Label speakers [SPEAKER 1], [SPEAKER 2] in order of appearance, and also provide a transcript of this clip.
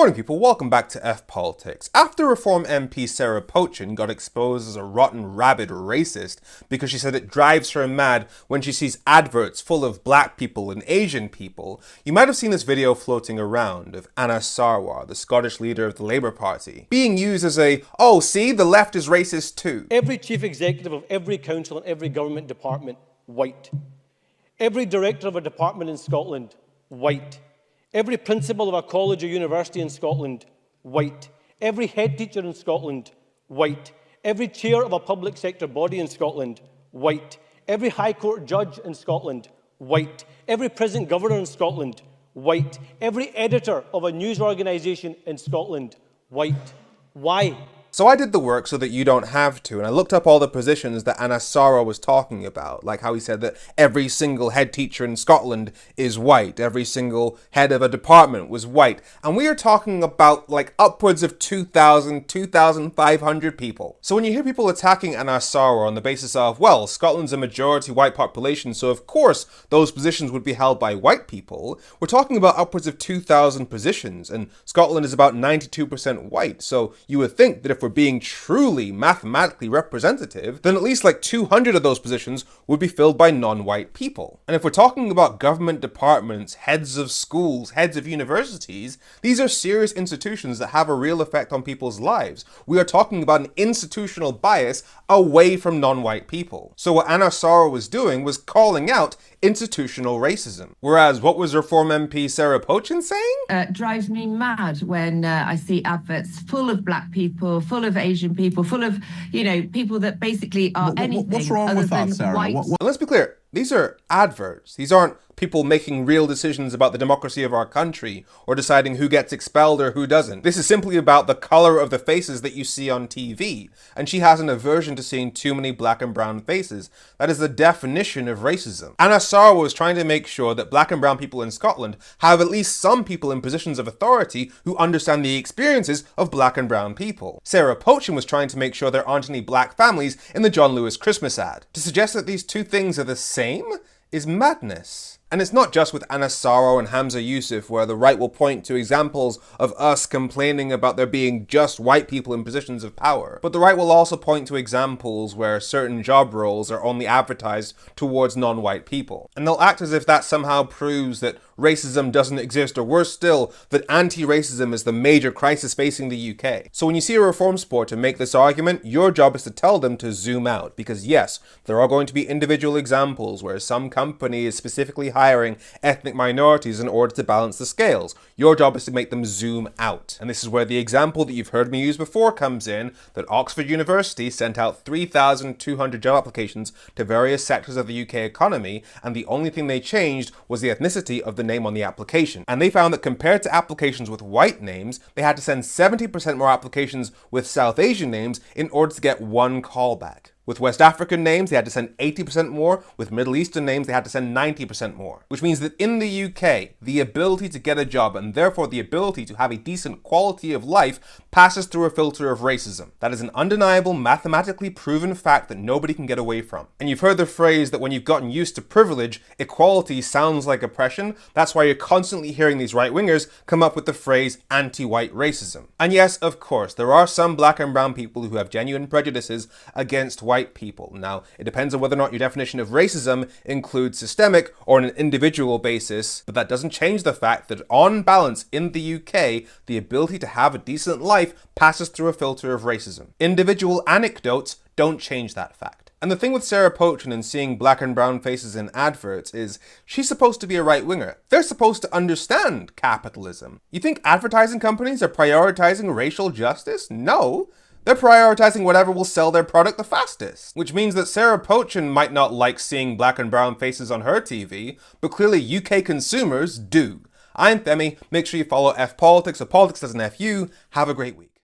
[SPEAKER 1] Morning people, welcome back to F Politics. After Reform MP Sarah Pochin got exposed as a rotten, rabid racist because she said it drives her mad when she sees adverts full of black people and Asian people, you might have seen this video floating around of Anas Sarwar, the Scottish leader of the Labour Party, being used as a, oh see, the left is racist too.
[SPEAKER 2] Every chief executive of every council and every government department, white. Every director of a department in Scotland, white. Every principal of a college or university in Scotland, white. Every head teacher in Scotland, white. Every chair of a public sector body in Scotland, white. Every High Court judge in Scotland, white. Every prison governor in Scotland, white. Every editor of a news organisation in Scotland, white. Why?
[SPEAKER 1] So I did the work so that you don't have to, and I looked up all the positions that Anas Sarwar was talking about, like how he said that every single head teacher in Scotland is white, every single head of a department was white, and we are talking about like upwards of 2,000, 2,500 people. So when you hear people attacking Anas Sarwar on the basis of, well, Scotland's a majority white population, so of course those positions would be held by white people, we're talking about upwards of 2,000 positions, and Scotland is about 92% white, so you would think that if we're being truly mathematically representative, then at least like 200 of those positions would be filled by non-white people. And if we're talking about government departments, heads of schools, heads of universities, these are serious institutions that have a real effect on people's lives. We are talking about an institutional bias away from non-white people. So what Anas Sarwar was doing was calling out institutional racism. Whereas what was Reform MP Sarah Pochin saying?
[SPEAKER 3] Drives me mad when I see adverts full of black people, full of Asian people, full of, people that basically are anything
[SPEAKER 4] what's wrong
[SPEAKER 3] other
[SPEAKER 4] with that,
[SPEAKER 3] than
[SPEAKER 4] Sarah?
[SPEAKER 3] white.
[SPEAKER 1] And let's be clear, these are adverts. These aren't people making real decisions about the democracy of our country or deciding who gets expelled or who doesn't. This is simply about the color of the faces that you see on TV. And she has an aversion to seeing too many black and brown faces. That is the definition of racism. Anas Sarwar was trying to make sure that black and brown people in Scotland have at least some people in positions of authority who understand the experiences of black and brown people. Sarah Pochin was trying to make sure there aren't any black families in the John Lewis Christmas ad. To suggest that these two things are the same is madness. And it's not just with Anas Sarwar and Hamza Yusuf where the right will point to examples of us complaining about there being just white people in positions of power, but the right will also point to examples where certain job roles are only advertised towards non-white people. And they'll act as if that somehow proves that racism doesn't exist, or worse still, that anti-racism is the major crisis facing the UK. So when you see a reform supporter make this argument, your job is to tell them to zoom out, because yes, there are going to be individual examples where some company is specifically hiring ethnic minorities in order to balance the scales. Your job is to make them zoom out. And this is where the example that you've heard me use before comes in, that Oxford University sent out 3,200 job applications to various sectors of the UK economy, and the only thing they changed was the ethnicity of the name on the application. And they found that compared to applications with white names, they had to send 70% more applications with South Asian names in order to get one callback. With West African names, they had to send 80% more. With Middle Eastern names, they had to send 90% more. Which means that in the UK, the ability to get a job, and therefore the ability to have a decent quality of life, passes through a filter of racism. That is an undeniable, mathematically proven fact that nobody can get away from. And you've heard the phrase that when you've gotten used to privilege, equality sounds like oppression. That's why you're constantly hearing these right-wingers come up with the phrase anti-white racism. And yes, of course, there are some black and brown people who have genuine prejudices against white people. Now, it depends on whether or not your definition of racism includes systemic or on an individual basis, but that doesn't change the fact that on balance in the UK, the ability to have a decent life passes through a filter of racism. Individual anecdotes don't change that fact. And the thing with Sarah Pochin and seeing black and brown faces in adverts is she's supposed to be a right-winger. They're supposed to understand capitalism. You think advertising companies are prioritizing racial justice? No. They're prioritizing whatever will sell their product the fastest. Which means that Sarah Pochin might not like seeing black and brown faces on her TV, but clearly UK consumers do. I'm Femi. Make sure you follow F Politics so Politics doesn't F you. Have a great week.